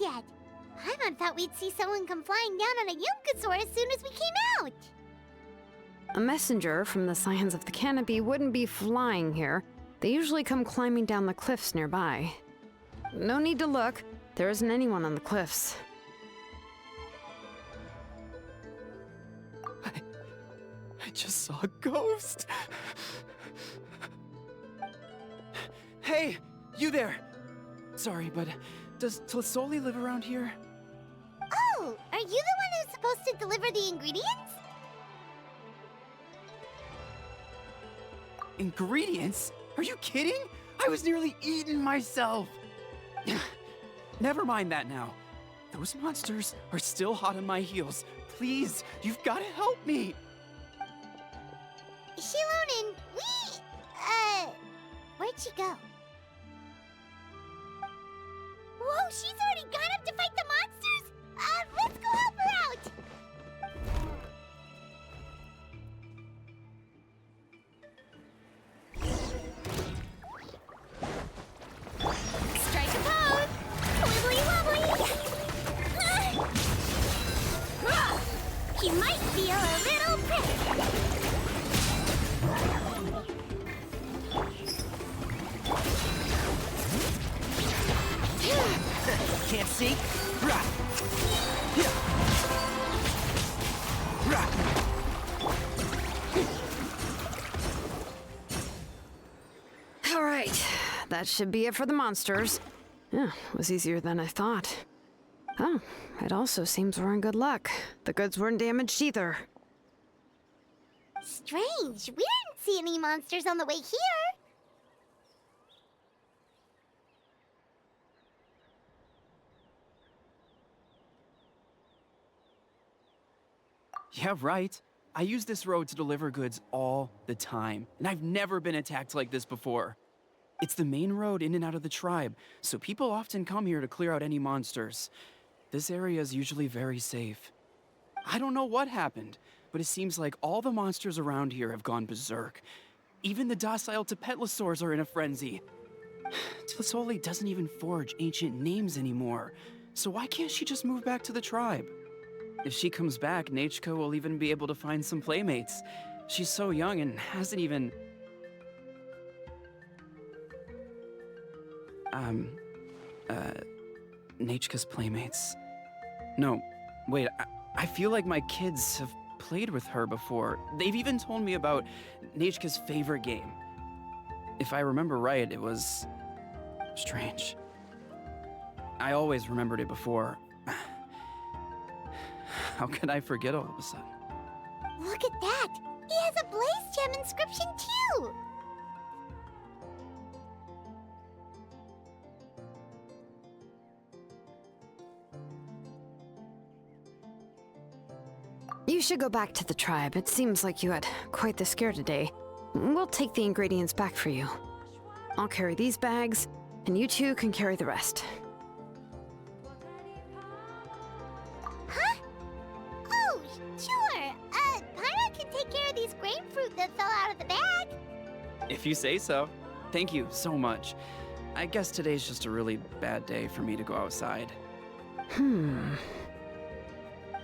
yet. Paimon thought we'd see someone come flying down on a Yunkasaur as soon as we came out. A messenger from the Scions of the Canopy wouldn't be flying here. They usually come climbing down the cliffs nearby. No need to look. There isn't anyone on the cliffs. I just saw a ghost. Hey, you there. Sorry, but does Tlisoli live around here? Oh, are you the one who's supposed to deliver the ingredients? Ingredients? Are you kidding? I was nearly eaten myself. Never mind that now. Those monsters are still hot on my heels. Please, you've got to help me. Shilonin, where'd she go? Whoa, she's already gone up to fight the monsters? Let's go help her out! Strike a pose! Wibbly wobbly! He might feel a little prick! Can't see? Rah! Yeah! Rah! All right, that should be it for the monsters. Yeah, it was easier than I thought. Oh, it also seems we're in good luck. The goods weren't damaged either. Strange, we didn't see any monsters on the way here. Yeah, right. I use this road to deliver goods all the time, and I've never been attacked like this before. It's the main road in and out of the tribe, so people often come here to clear out any monsters. This area is usually very safe. I don't know what happened, but it seems like all the monsters around here have gone berserk. Even the docile Tepetlosaurs are in a frenzy. Tlisoli doesn't even forge ancient names anymore, so why can't she just move back to the tribe? If she comes back, Nachko will even be able to find some playmates. She's so young and hasn't even... Nachka's playmates. No, wait, I feel like my kids have played with her before. They've even told me about Nachka's favorite game. If I remember right, it was... strange. I always remembered it before. How could I forget all of a sudden? Look at that! He has a Blaze Gem inscription too! You should go back to the tribe. It seems like you had quite the scare today. We'll take the ingredients back for you. I'll carry these bags, and you two can carry the rest. Huh? Oh, sure. Paimon can take care of these grapefruit that fell out of the bag. If you say so. Thank you so much. I guess today's just a really bad day for me to go outside.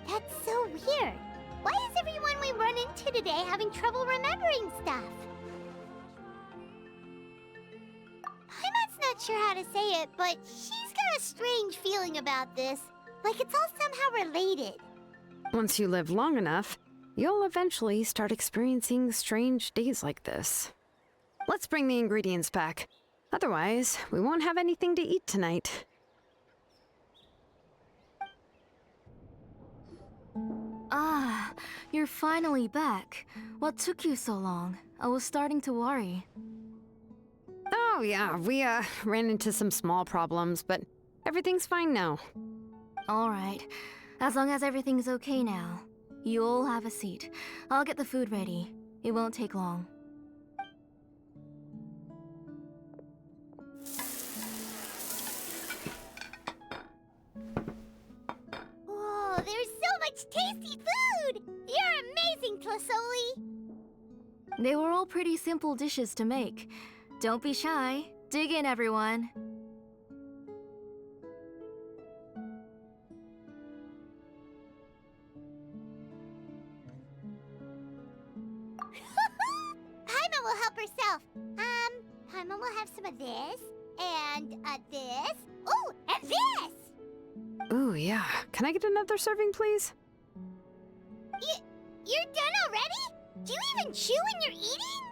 That's so weird. Why is everyone we run into today having trouble remembering stuff? Paimon's not sure how to say it, but she's got a strange feeling about this. Like it's all somehow related. Once you live long enough, you'll eventually start experiencing strange days like this. Let's bring the ingredients back. Otherwise, we won't have anything to eat tonight. Ah, you're finally back. What took you so long? I was starting to worry. Oh yeah, we ran into some small problems, but everything's fine now. All right. As long as everything's okay now. You all have a seat. I'll get the food ready. It won't take long. Whoa, there's so much tasty food! You're amazing, Tlisoli! They were all pretty simple dishes to make. Don't be shy. Dig in, everyone. myself. Paimon will have some of this, and this. Ooh, and this! Ooh, yeah. Can I get another serving, please? You're done already? Do you even chew when you're eating?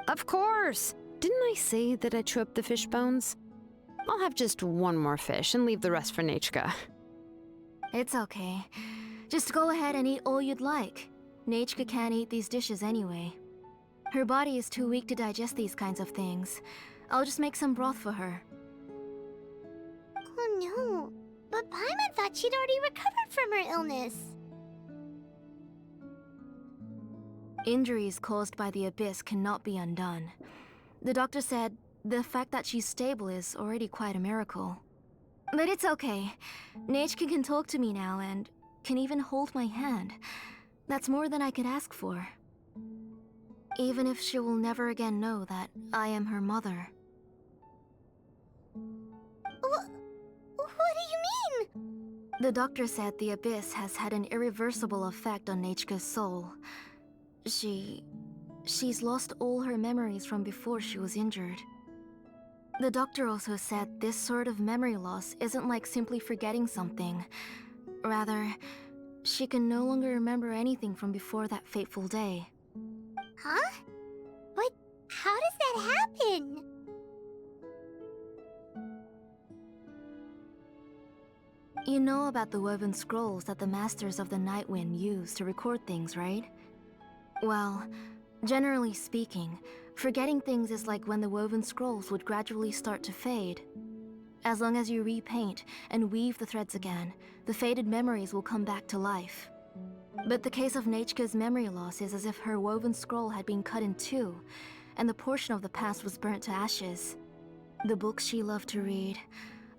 Of course! Didn't I say that I chew up the fish bones? I'll have just one more fish and leave the rest for Nachka. It's okay. Just go ahead and eat all you'd like. Nachka can't eat these dishes anyway. Her body is too weak to digest these kinds of things. I'll just make some broth for her. Oh no, but Paimon thought she'd already recovered from her illness. Injuries caused by the Abyss cannot be undone. The doctor said the fact that she's stable is already quite a miracle. But it's okay. Nachka can talk to me now and can even hold my hand. That's more than I could ask for. Even if she will never again know that I am her mother. What do you mean? The doctor said the Abyss has had an irreversible effect on Nachka's soul. She's lost all her memories from before she was injured. The doctor also said this sort of memory loss isn't like simply forgetting something. Rather, she can no longer remember anything from before that fateful day. Huh? But how does that happen? You know about the woven scrolls that the Masters of the Night Wind use to record things, right? Well, generally speaking, forgetting things is like when the woven scrolls would gradually start to fade. As long as you repaint and weave the threads again, the faded memories will come back to life. But the case of Nachka's memory loss is as if her woven scroll had been cut in two, and the portion of the past was burnt to ashes. The books she loved to read,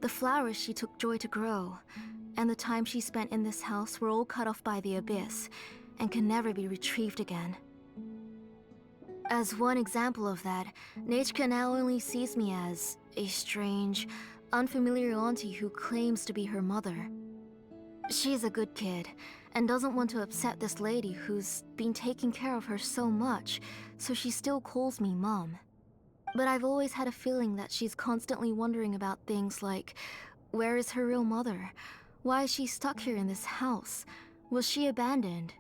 the flowers she took joy to grow, and the time she spent in this house were all cut off by the Abyss, and can never be retrieved again. As one example of that, Nachka now only sees me as a strange, unfamiliar auntie who claims to be her mother. She's a good kid, and doesn't want to upset this lady who's been taking care of her so much, so she still calls me Mom. But I've always had a feeling that she's constantly wondering about things like, where is her real mother? Why is she stuck here in this house? Was she abandoned?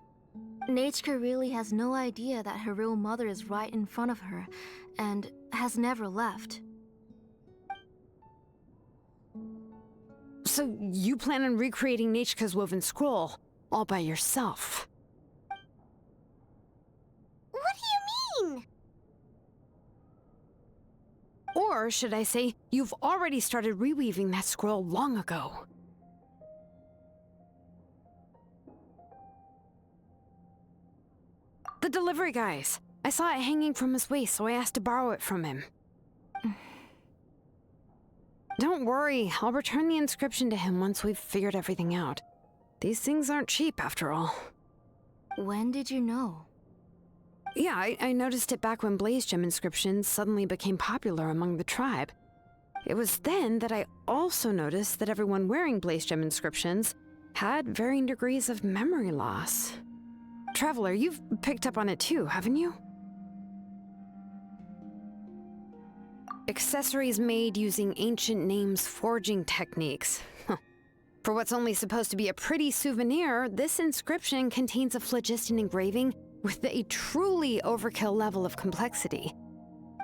Nachka really has no idea that her real mother is right in front of her, and has never left. So you plan on recreating Nachka's woven scroll all by yourself? What do you mean? Or should I say, you've already started reweaving that scroll long ago? The delivery guys. I saw it hanging from his waist, so I asked to borrow it from him. Don't worry, I'll return the inscription to him once we've figured everything out. These things aren't cheap, after all. When did you know? Yeah, I noticed it back when Blaze Gem inscriptions suddenly became popular among the tribe. It was then that I also noticed that everyone wearing Blaze Gem inscriptions had varying degrees of memory loss. Traveler, you've picked up on it too, haven't you? Accessories made using ancient names forging techniques. For what's only supposed to be a pretty souvenir, this inscription contains a phlogiston engraving with a truly overkill level of complexity.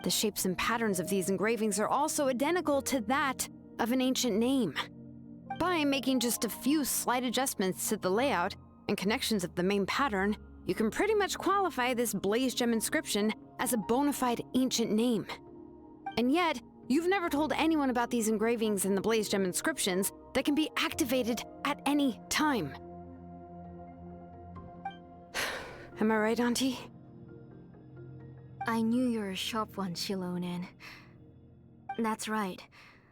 The shapes and patterns of these engravings are also identical to that of an ancient name. By making just a few slight adjustments to the layout and connections of the main pattern, you can pretty much qualify this Blaze Gem inscription as a bona fide ancient name. And yet, you've never told anyone about these engravings and the Blaze Gem inscriptions that can be activated at any time. Am I right, Auntie? I knew you were a sharp one, Shilonin. That's right.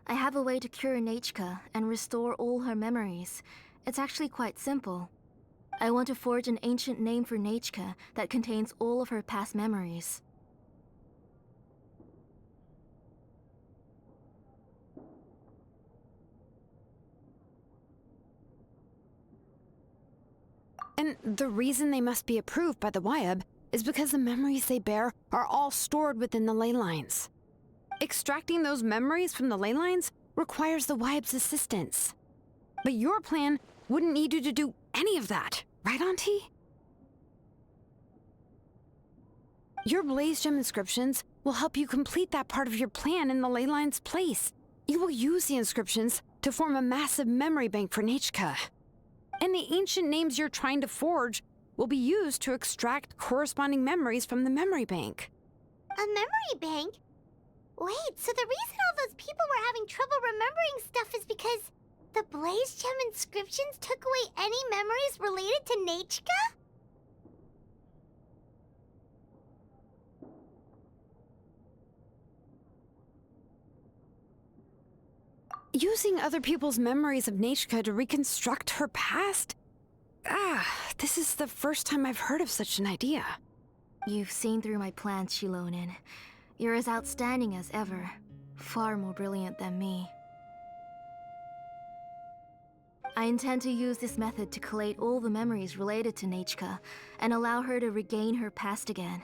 I have a way to cure Nachka and restore all her memories. It's actually quite simple. I want to forge an ancient name for Nachka that contains all of her past memories. And the reason they must be approved by the Wyab is because the memories they bear are all stored within the ley lines. Extracting those memories from the ley lines requires the Wyab's assistance. But your plan wouldn't need you to do any of that, right, Auntie? Your Blaze Gem inscriptions will help you complete that part of your plan in the ley line's place. You will use the inscriptions to form a massive memory bank for Nechka. And the ancient names you're trying to forge will be used to extract corresponding memories from the memory bank. A memory bank? Wait, so the reason all those people were having trouble remembering stuff is because the Blaze Gem inscriptions took away any memories related to Nechka? Using other people's memories of Nechka to reconstruct her past? This is the first time I've heard of such an idea. You've seen through my plans, Shilonin. You're as outstanding as ever. Far more brilliant than me. I intend to use this method to collate all the memories related to Nechka and allow her to regain her past again.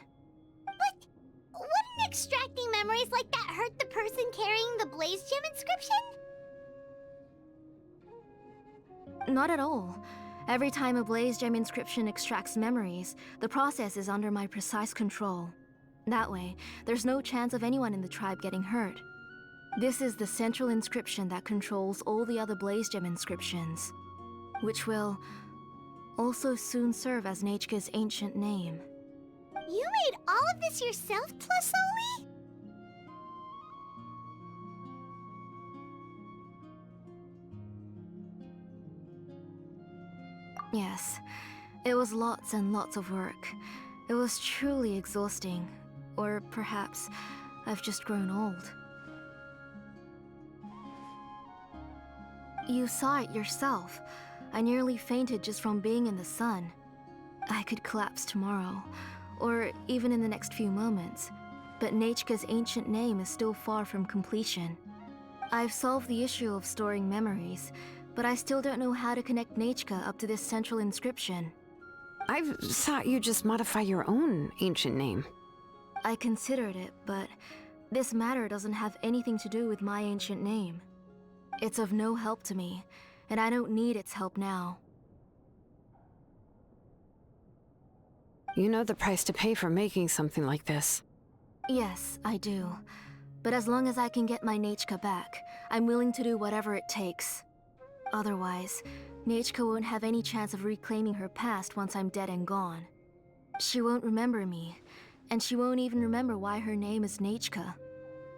But wouldn't extracting memories like that hurt the person carrying the Blaze Gem inscription? Not at all. Every time a Blaze Gem inscription extracts memories, the process is under my precise control. That way, there's no chance of anyone in the tribe getting hurt. This is the central inscription that controls all the other Blaze Gem inscriptions, which will also soon serve as Nechka's ancient name. You made all of this yourself, Tlasoli? Yes, it was lots and lots of work. It was truly exhausting. Or perhaps I've just grown old. You saw it yourself. I nearly fainted just from being in the sun. I could collapse tomorrow, or even in the next few moments. But Nechka's ancient name is still far from completion. I've solved the issue of storing memories, but I still don't know how to connect Nechka up to this central inscription. I thought you'd just modify your own ancient name. I considered it, but this matter doesn't have anything to do with my ancient name. It's of no help to me, and I don't need its help now. You know the price to pay for making something like this. Yes, I do. But as long as I can get my Nechka back, I'm willing to do whatever it takes. Otherwise, Nechka won't have any chance of reclaiming her past once I'm dead and gone. She won't remember me, and she won't even remember why her name is Nechka.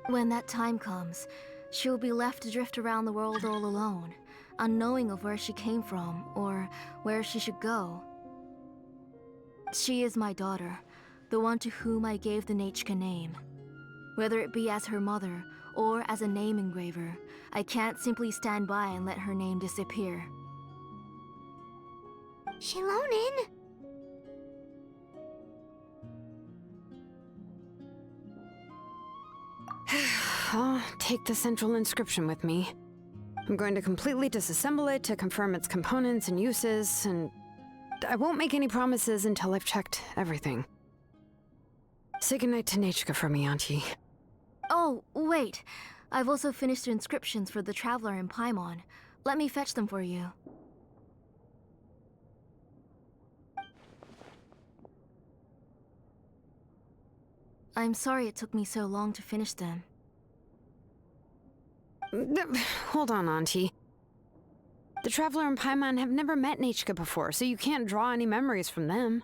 When that time comes, she'll be left to drift around the world all alone, unknowing of where she came from or where she should go. She is my daughter, the one to whom I gave the Nechka name. Whether it be as her mother or as a name engraver, I can't simply stand by and let her name disappear. Shilonin? I'll take the central inscription with me. I'm going to completely disassemble it to confirm its components and uses, and I won't make any promises until I've checked everything. Say goodnight to Nechka for me, Auntie. Oh, wait. I've also finished the inscriptions for the Traveler in Paimon. Let me fetch them for you. I'm sorry it took me so long to finish them. Hold on, Auntie. The Traveler and Paimon have never met Nechka before, so you can't draw any memories from them.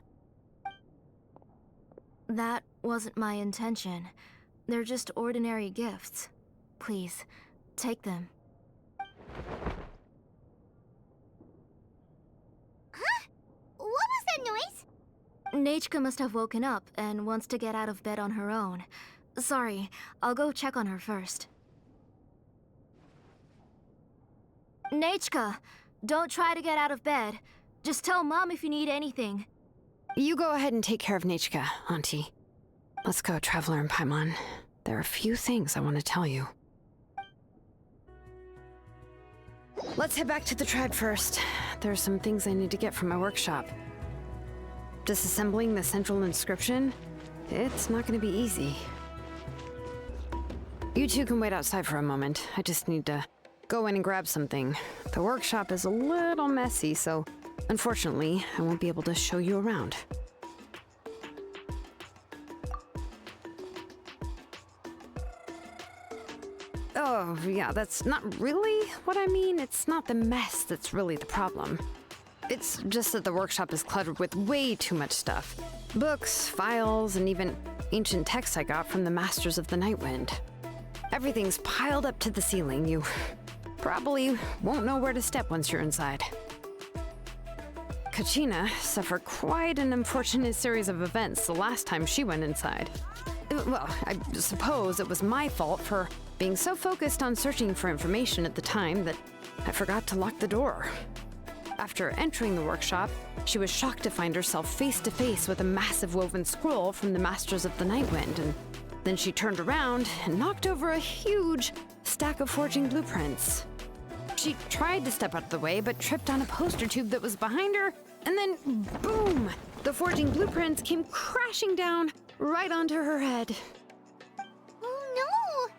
That wasn't my intention. They're just ordinary gifts. Please, take them. Huh? What was that noise? Nechka must have woken up and wants to get out of bed on her own. Sorry, I'll go check on her first. Nechka, don't try to get out of bed. Just tell Mom if you need anything. You go ahead and take care of Nechka, Auntie. Let's go, Traveler and Paimon. There are a few things I want to tell you. Let's head back to the tribe first. There are some things I need to get from my workshop. disassembling the central inscription, it's not going to be easy. You two can wait outside for a moment. I just need to go in and grab something. The workshop is a little messy, so unfortunately, I won't be able to show you around. Oh, yeah, that's not really what I mean. It's not the mess that's really the problem. It's just that the workshop is cluttered with way too much stuff. Books, files, and even ancient texts I got from the Masters of the Nightwind. Everything's piled up to the ceiling. You probably won't know where to step once you're inside. Kachina suffered quite an unfortunate series of events the last time she went inside. Well, I suppose it was my fault for being so focused on searching for information at the time that I forgot to lock the door. After entering the workshop, she was shocked to find herself face to face with a massive woven scroll from the Masters of the Nightwind, and then she turned around and knocked over a huge stack of forging blueprints. She tried to step out of the way, but tripped on a poster tube that was behind her, and then boom! The forging blueprints came crashing down right onto her head. Oh no!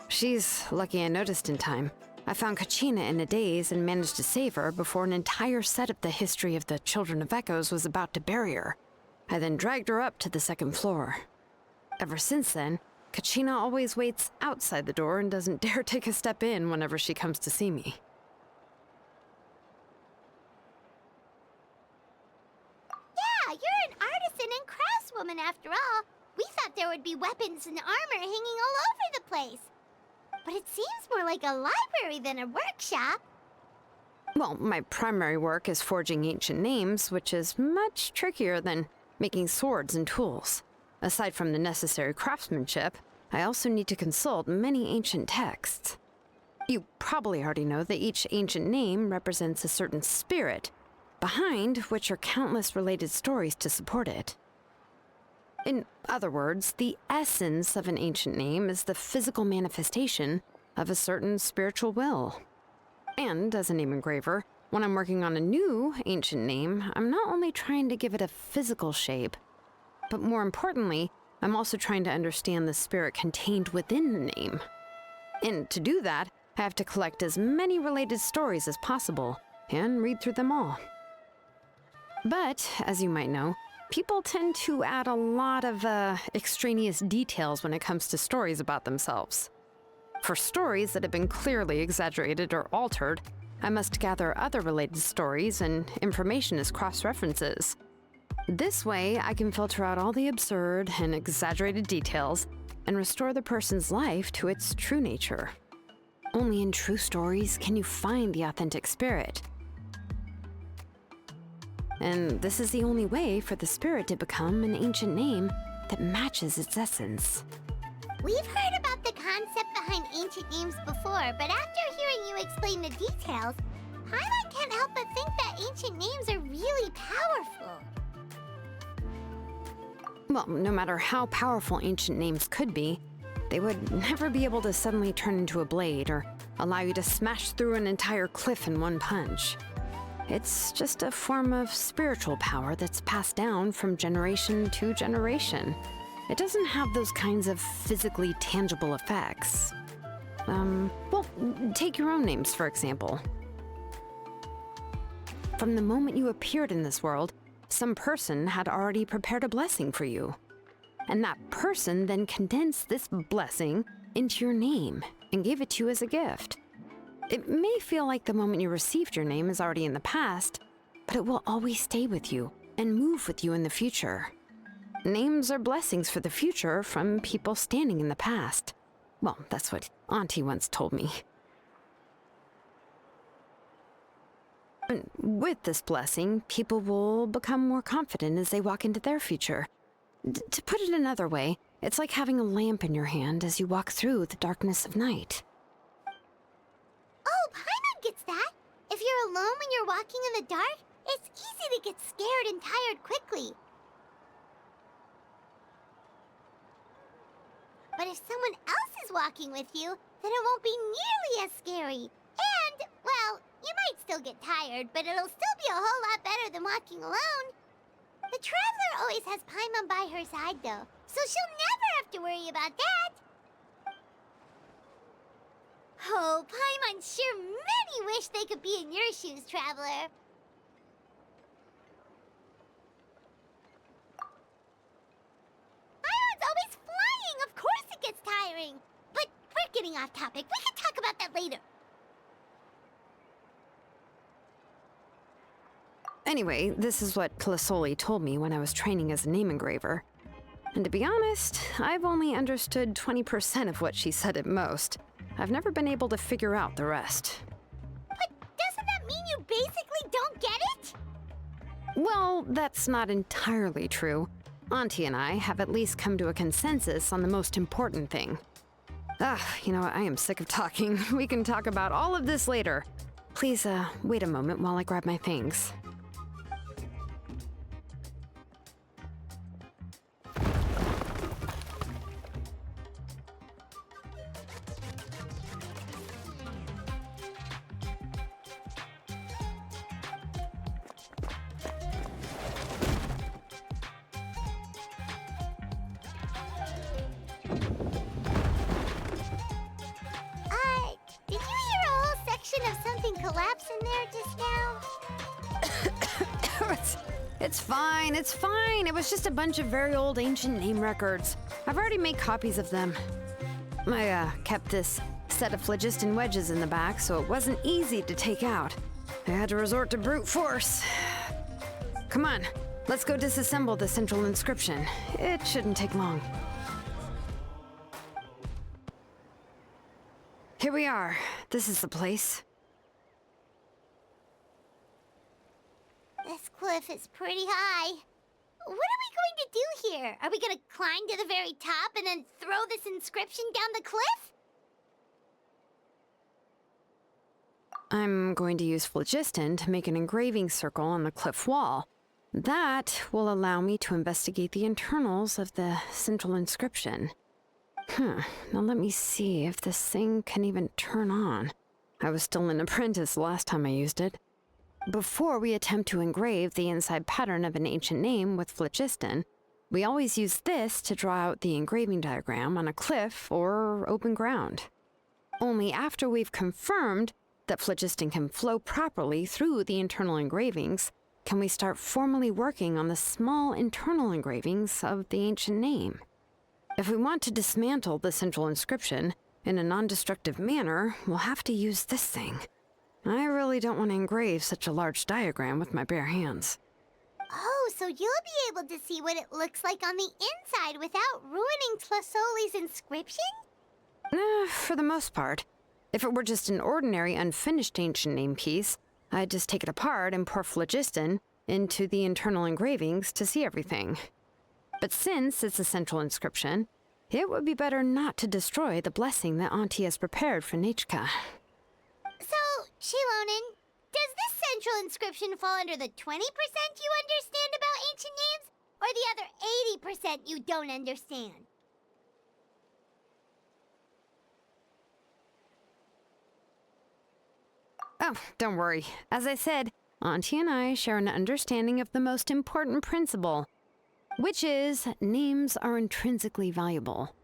She's lucky I noticed in time. I found Kachina in a daze and managed to save her before an entire set of the history of the Children of Echoes was about to bury her. I then dragged her up to the second floor. Ever since then, Kachina always waits outside the door and doesn't dare take a step in whenever she comes to see me. Yeah, you're an artisan and craftswoman after all. We thought there would be weapons and armor hanging all over the place. But it seems more like a library than a workshop. Well, my primary work is forging ancient names, which is much trickier than making swords and tools. Aside from the necessary craftsmanship, I also need to consult many ancient texts. You probably already know that each ancient name represents a certain spirit, behind which are countless related stories to support it. In other words, the essence of an ancient name is the physical manifestation of a certain spiritual will. And as a name engraver, when I'm working on a new ancient name, I'm not only trying to give it a physical shape, but more importantly, I'm also trying to understand the spirit contained within the name. And to do that, I have to collect as many related stories as possible and read through them all. But, as you might know, people tend to add a lot of extraneous details when it comes to stories about themselves. For stories that have been clearly exaggerated or altered, I must gather other related stories and information as cross-references. This way, I can filter out all the absurd and exaggerated details and restore the person's life to its true nature. Only in true stories can you find the authentic spirit. And this is the only way for the spirit to become an ancient name that matches its essence. We've heard about the concept behind ancient names before, but after hearing you explain the details, Paimon can't help but think that ancient names are really powerful. Well, no matter how powerful ancient names could be, they would never be able to suddenly turn into a blade or allow you to smash through an entire cliff in one punch. It's just a form of spiritual power that's passed down from generation to generation. It doesn't have those kinds of physically tangible effects. Well, take your own names, for example. From the moment you appeared in this world, some person had already prepared a blessing for you. And that person then condensed this blessing into your name and gave it to you as a gift. It may feel like the moment you received your name is already in the past, but it will always stay with you and move with you in the future. Names are blessings for the future from people standing in the past. Well, that's what Auntie once told me. And with this blessing, people will become more confident as they walk into their future. To put it another way, it's like having a lamp in your hand as you walk through the darkness of night. Oh, Paimon gets that. If you're alone when you're walking in the dark, it's easy to get scared and tired quickly. But if someone else is walking with you, then it won't be nearly as scary. And, well, You might still get tired, but it'll still be a whole lot better than walking alone. The traveler always has Paimon by her side, though, so she'll never have to worry about that. Oh, Paimon sure many wish they could be in your shoes, traveler. Paimon's always flying. Of course it gets tiring. But we're getting off topic. We can talk about that later. Anyway, this is what Plisoli told me when I was training as a name engraver. And to be honest, I've only understood 20% of what she said at most. I've never been able to figure out the rest. But doesn't that mean you basically don't get it? Well, that's not entirely true. Auntie and I have at least come to a consensus on the most important thing. You know what? I am sick of talking. We can talk about all of this later. Please, wait a moment while I grab my things. Did you hear a whole section of something collapse in there just now? It's fine, it's fine. It was just a bunch of very old ancient name records. I've already made copies of them. I kept this set of phlogiston wedges in the back, so it wasn't easy to take out. I had to resort to brute force. Come on, let's go disassemble the central inscription. It shouldn't take long. Here we are. This is the place. This cliff is pretty high. What are we going to do here? Are we going to climb to the very top and then throw this inscription down the cliff? I'm going to use phlogiston to make an engraving circle on the cliff wall. That will allow me to investigate the internals of the central inscription. Now let me see if this thing can even turn on. I was still an apprentice last time I used it. Before we attempt to engrave the inside pattern of an ancient name with phlogiston, we always use this to draw out the engraving diagram on a cliff or open ground. Only after we've confirmed that phlogiston can flow properly through the internal engravings can we start formally working on the small internal engravings of the ancient name. If we want to dismantle the central inscription in a non-destructive manner, we'll have to use this thing. I really don't want to engrave such a large diagram with my bare hands. Oh, so you'll be able to see what it looks like on the inside without ruining Tlasoli's inscription? For the most part. If it were just an ordinary unfinished ancient name piece, I'd just take it apart and pour phlogiston into the internal engravings to see everything. But since it's a central inscription, it would be better not to destroy the blessing that Auntie has prepared for Nechka. So, Shilonen, does this central inscription fall under the 20% you understand about ancient names, or the other 80% you don't understand? Oh, don't worry. As I said, Auntie and I share an understanding of the most important principle, which is names are intrinsically valuable.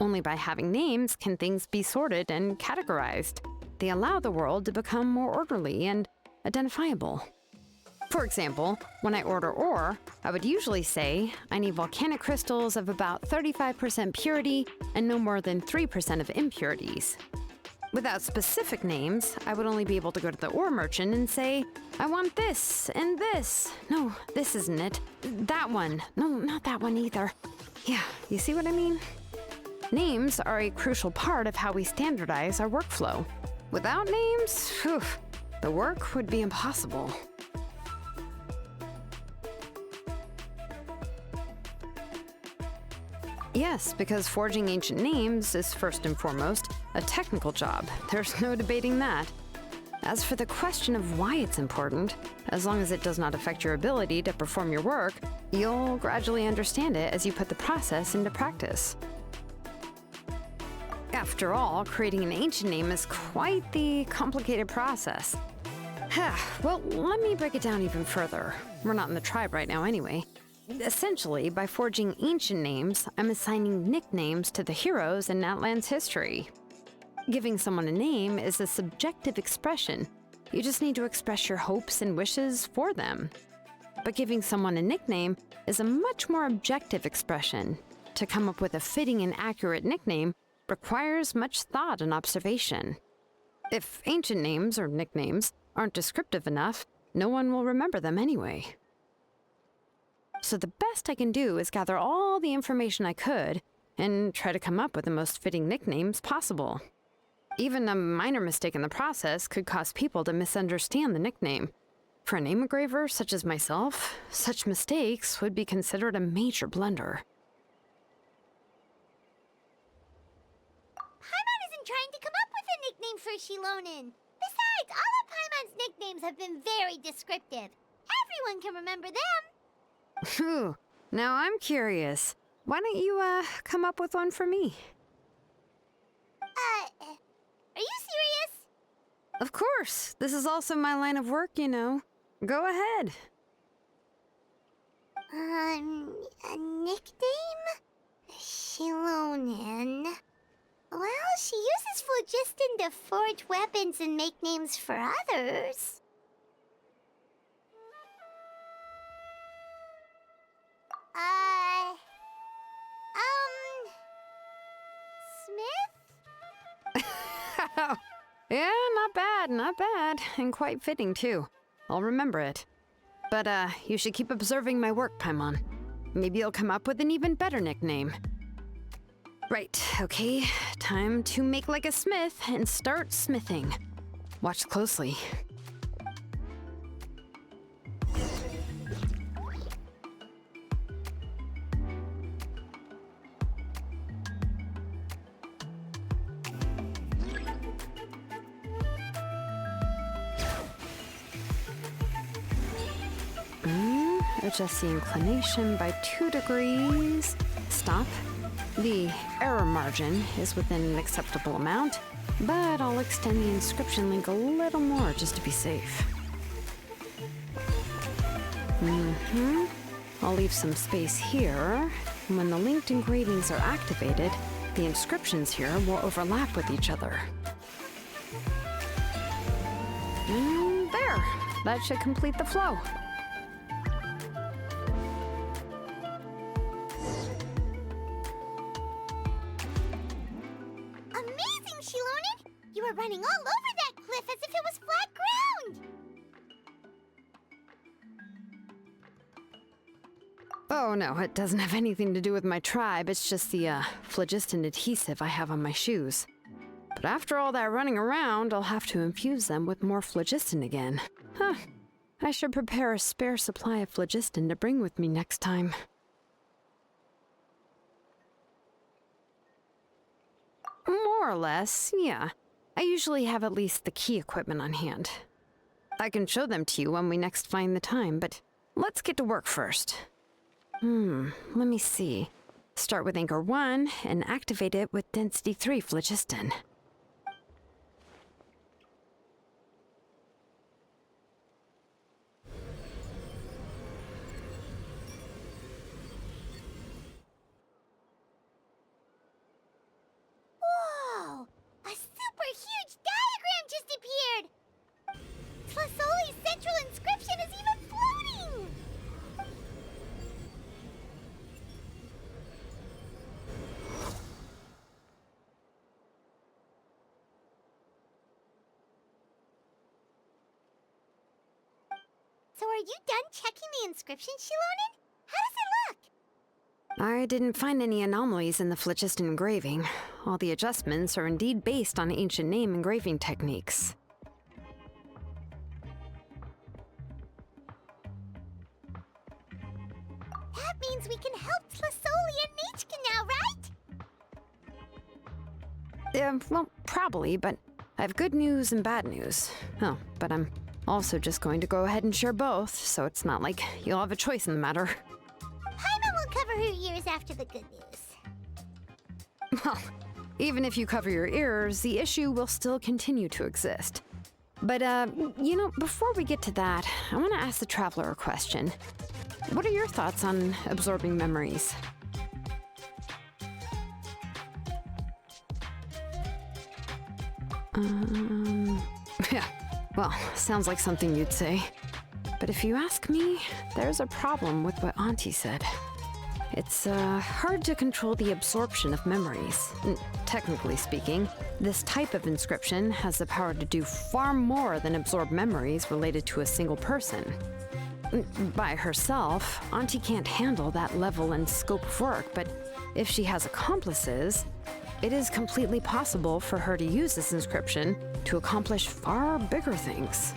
Only by having names can things be sorted and categorized. They allow the world to become more orderly and identifiable. For example, when I order ore, I would usually say I need volcanic crystals of about 35% purity and no more than 3% of impurities. Without specific names, I would only be able to go to the ore merchant and say, I want this and this. No, this isn't it. That one. No, not that one either. Yeah, you see what I mean? Names are a crucial part of how we standardize our workflow. Without names, the work would be impossible. Yes, because forging ancient names is first and foremost a technical job. There's no debating that. As for the question of why it's important, as long as it does not affect your ability to perform your work, you'll gradually understand it as you put the process into practice. Yeah, After all, creating an ancient name is quite the complicated process. Well, let me break it down even further. We're not in the tribe right now anyway. Essentially, by forging ancient names, I'm assigning nicknames to the heroes in Natlan's history. Giving someone a name is a subjective expression. You just need to express your hopes and wishes for them. But giving someone a nickname is a much more objective expression. To come up with a fitting and accurate nickname requires much thought and observation. If ancient names or nicknames aren't descriptive enough, no one will remember them anyway. So the best I can do is gather all the information I could and try to come up with the most fitting nicknames possible. Even a minor mistake in the process could cause people to misunderstand the nickname. For a name engraver such as myself, such mistakes would be considered a major blunder. Paimon isn't trying to come up with a nickname for Shilonen. Besides, all of Paimon's nicknames have been very descriptive. Everyone can remember them. Phew, now I'm curious. Why don't you, come up with one for me? Are you serious? Of course. This is also my line of work, you know. Go ahead. A nickname? Shilonen. Well, she uses phlogiston to forge weapons and make names for others. Smith? Yeah, not bad, and quite fitting too. I'll remember it. But, you should keep observing my work, Paimon. Maybe you'll come up with an even better nickname. Right, okay, time to make like a smith and start smithing. Watch closely. Adjust the inclination by 2 degrees. Stop. The error margin is within an acceptable amount, but I'll extend the inscription link a little more just to be safe. I'll leave some space here. When the linked engravings are activated, the inscriptions here will overlap with each other. And there. That should complete the flow. Amazing, Shilonen! You were running all over that cliff as if it was flat ground! Oh no, it doesn't have anything to do with my tribe. It's just the, phlogiston adhesive I have on my shoes. But after all that running around, I'll have to infuse them with more phlogiston again. Huh. I should prepare a spare supply of phlogiston to bring with me next time. More or less, yeah. I usually have at least the key equipment on hand. I can show them to you when we next find the time, but let's get to work first. Let me see. Start with Anchor 1 and activate it with Density 3 phlogiston. Whoa! A super huge diagram just appeared! Tlasoli's central inscription is even floating! So are you done checking the inscription, Shilonen? How does it look? I didn't find any anomalies in the phlogiston engraving. All the adjustments are indeed based on ancient name engraving techniques. That means we can help Tlasoli and Nechka now, right? Well, probably, but I have good news and bad news. Oh, but I'm also just going to go ahead and share both, so it's not like you'll have a choice in the matter. Paimon will cover her ears after the good news. Well, Even if you cover your ears, the issue will still continue to exist. But, before we get to that, I want to ask the traveler a question. What are your thoughts on absorbing memories? Yeah, well, sounds like something you'd say. But if you ask me, there's a problem with what Auntie said. It's hard to control the absorption of memories. Technically speaking, this type of inscription has the power to do far more than absorb memories related to a single person. By herself, Auntie can't handle that level and scope of work, but if she has accomplices, it is completely possible for her to use this inscription to accomplish far bigger things.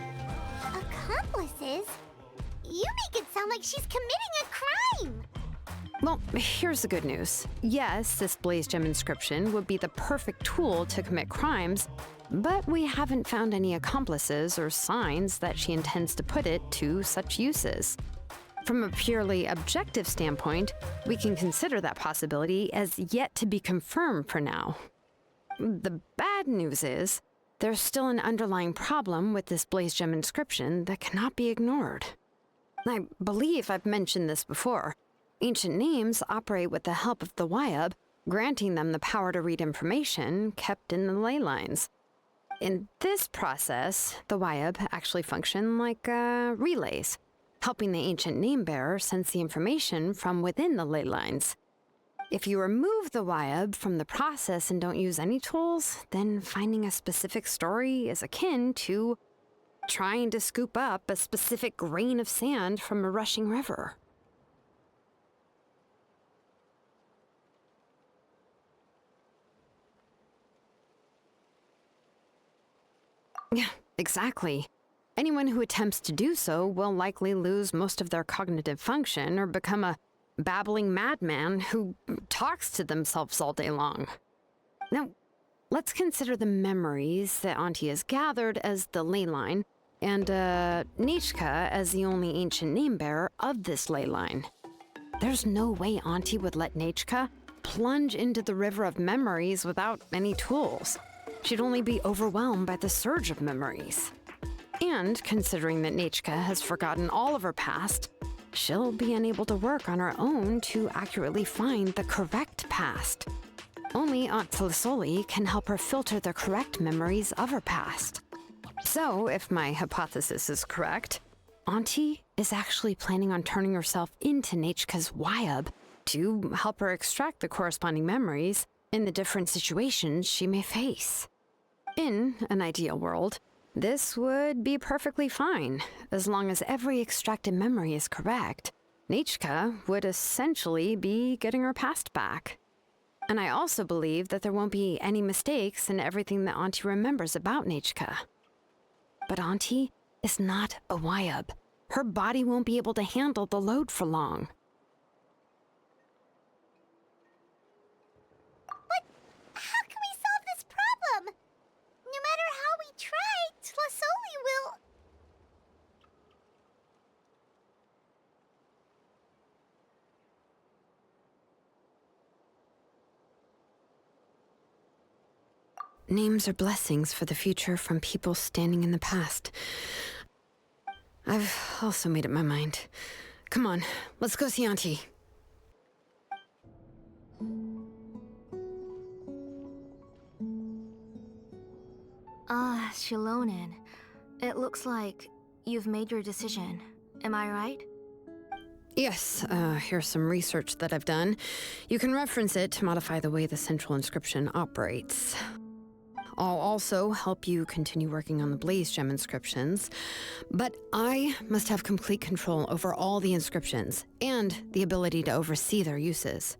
Accomplices? You make it sound like she's committing a crime! Well, here's the good news. Yes, this Blaze Gem inscription would be the perfect tool to commit crimes, but we haven't found any accomplices or signs that she intends to put it to such uses. From a purely objective standpoint, we can consider that possibility as yet to be confirmed for now. The bad news is, there's still an underlying problem with this Blaze Gem inscription that cannot be ignored. I believe I've mentioned this before. Ancient names operate with the help of the Wyab, granting them the power to read information kept in the ley lines. In this process, the Wyab actually function like relays, helping the ancient name bearer sense the information from within the ley lines. If you remove the Wyab from the process and don't use any tools, then finding a specific story is akin to trying to scoop up a specific grain of sand from a rushing river. Yeah, exactly. Anyone who attempts to do so will likely lose most of their cognitive function or become a babbling madman who talks to themselves all day long. Now, let's consider the memories that Auntie has gathered as the ley line, and Nechka as the only ancient name bearer of this ley line. There's no way Auntie would let Nechka plunge into the river of memories without any tools. She'd only be overwhelmed by the surge of memories. And considering that Nechka has forgotten all of her past, she'll be unable to work on her own to accurately find the correct past. Only Aunt Tlisoli can help her filter the correct memories of her past. So, if my hypothesis is correct, Auntie is actually planning on turning herself into Nechka's Wyab to help her extract the corresponding memories in the different situations she may face. In an ideal world, this would be perfectly fine. As long as every extracted memory is correct, Nechka would essentially be getting her past back. And I also believe that there won't be any mistakes in everything that Auntie remembers about Nechka. But Auntie is not a Wyab. Her body won't be able to handle the load for long. But how can we solve this problem? No matter how we try, Tlasoli will... Names are blessings for the future from people standing in the past. I've also made up my mind. Come on, let's go see Auntie. Shilonen. It looks like you've made your decision. Am I right? Yes, here's some research that I've done. You can reference it to modify the way the central inscription operates. I'll also help you continue working on the Blaze Gem inscriptions, but I must have complete control over all the inscriptions and the ability to oversee their uses.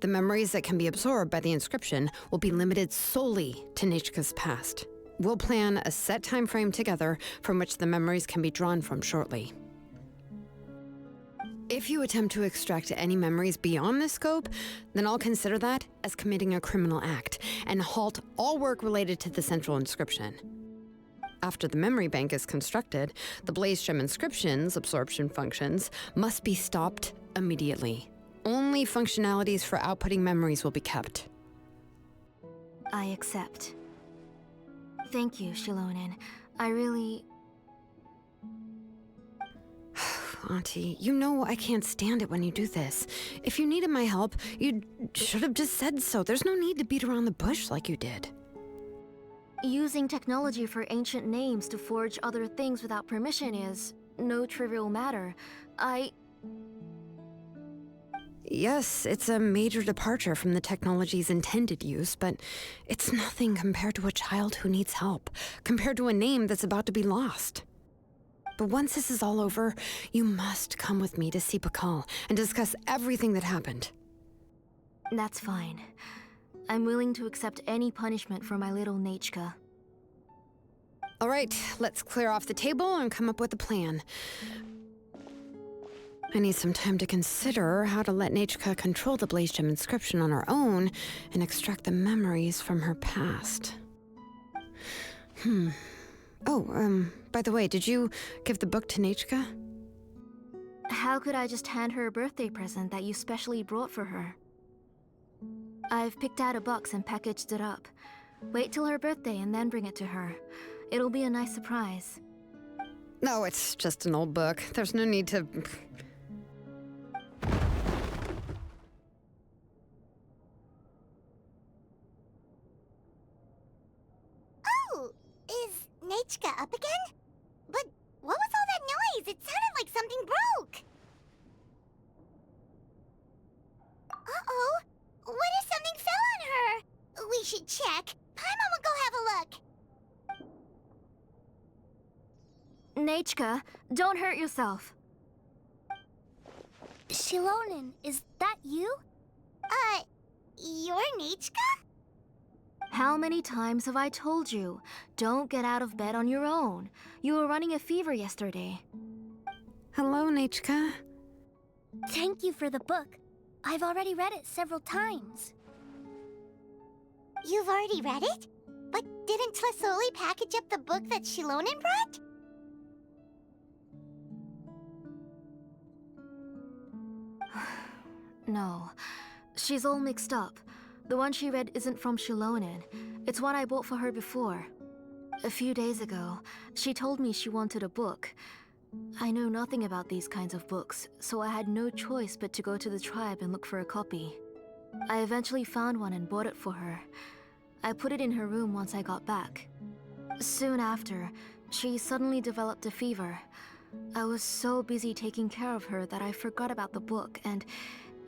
The memories that can be absorbed by the inscription will be limited solely to Nechka's past. We'll plan a set time frame together from which the memories can be drawn from shortly. If you attempt to extract any memories beyond this scope, then I'll consider that as committing a criminal act and halt all work related to the central inscription. After the memory bank is constructed, the Blaze Gem inscription's absorption functions must be stopped immediately. Only functionalities for outputting memories will be kept. I accept. Thank you, Shilonen. I really... Auntie, you know I can't stand it when you do this. If you needed my help, you should have just said so. There's no need to beat around the bush like you did. Using technology for ancient names to forge other things without permission is no trivial matter. Yes, it's a major departure from the technology's intended use, but it's nothing compared to a child who needs help, compared to a name that's about to be lost. But once this is all over, you must come with me to see Pakal and discuss everything that happened. That's fine. I'm willing to accept any punishment for my little Nechka. All right, let's clear off the table and come up with a plan. I need some time to consider how to let Nechka control the Blaze Gem inscription on her own and extract the memories from her past. Oh, by the way, did you give the book to Nechka? How could I just hand her a birthday present that you specially brought for her? I've picked out a box and packaged it up. Wait till her birthday and then bring it to her. It'll be a nice surprise. No, it's just an old book. There's no need to... Oh, is Nechka up again? But what was all that noise? It sounded like something broke. Uh-oh. What if something fell on her? We should check. Paimon will go have a look. Nechka, don't hurt yourself. Shilonen, is that you? You're Nechka? How many times have I told you? Don't get out of bed on your own. You were running a fever yesterday. Hello, Nechka. Thank you for the book. I've already read it several times. You've already read it? But didn't Tlasoli package up the book that Shilonen brought? No, she's all mixed up. The one she read isn't from Shilonen. It's one I bought for her before. A few days ago, she told me she wanted a book. I know nothing about these kinds of books, so I had no choice but to go to the tribe and look for a copy. I eventually found one and bought it for her. I put it in her room once I got back. Soon after, she suddenly developed a fever. I was so busy taking care of her that I forgot about the book and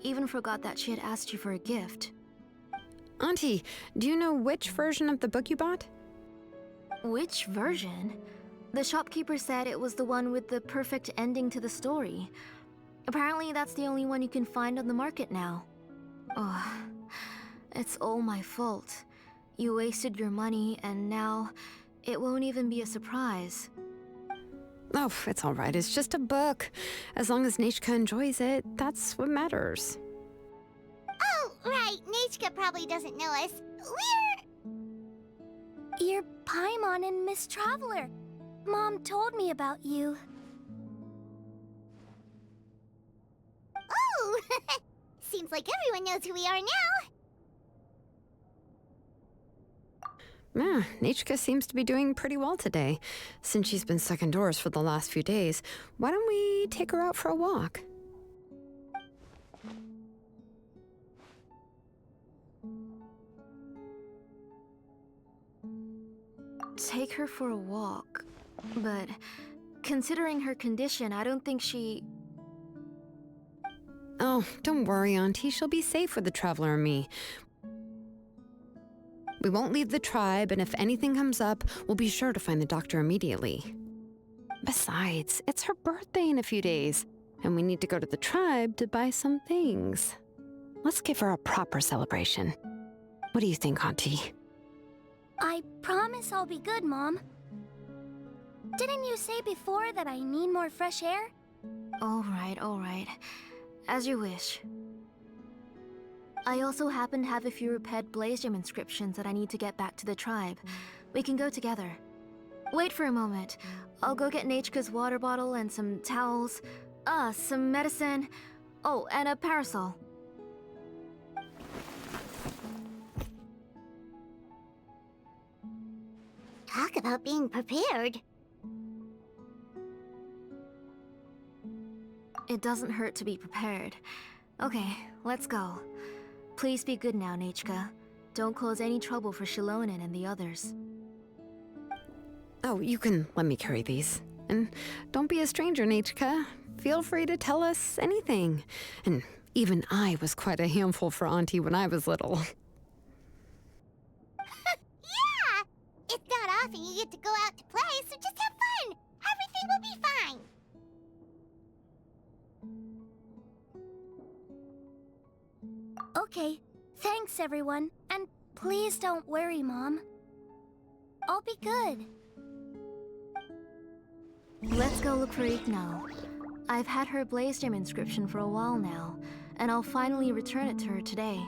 even forgot that she had asked you for a gift. Auntie, do you know which version of the book you bought? Which version? The shopkeeper said it was the one with the perfect ending to the story. Apparently that's the only one you can find on the market now. Oh, it's all my fault. You wasted your money and now it won't even be a surprise. Oh, it's all right. It's just a book. As long as Nechka enjoys it, that's what matters. Oh, right. Nechka probably doesn't know us. You're Paimon and Miss Traveler. Mom told me about you. Oh! Seems like everyone knows who we are now. Yeah, Nechka seems to be doing pretty well today. Since she's been stuck indoors for the last few days, why don't we take her out for a walk? Take her for a walk. But considering her condition, I don't think she... Oh, don't worry, Auntie. She'll be safe with the Traveler and me. We won't leave the tribe, and if anything comes up, we'll be sure to find the doctor immediately. Besides, it's her birthday in a few days, and we need to go to the tribe to buy some things. Let's give her a proper celebration. What do you think, Auntie? I promise I'll be good, Mom. Didn't you say before that I need more fresh air? All right. As you wish. I also happen to have a few repaired Blaze Gem inscriptions that I need to get back to the tribe. We can go together. Wait for a moment. I'll go get Nechka's water bottle and some towels. Some medicine. Oh, and a parasol. Talk about being prepared. It doesn't hurt to be prepared. Okay, let's go. Please be good now, Nachka. Don't cause any trouble for Shilonen and the others. Oh, you can let me carry these. And don't be a stranger, Nachka. Feel free to tell us anything. And even I was quite a handful for Auntie when I was little. Yeah! It's not often you get to go out to play, so just have fun! Everything will be fine! Okay, thanks everyone. And please don't worry, Mom. I'll be good. Let's go look for Igno. I've had her Blaze Gem inscription for a while now, and I'll finally return it to her today.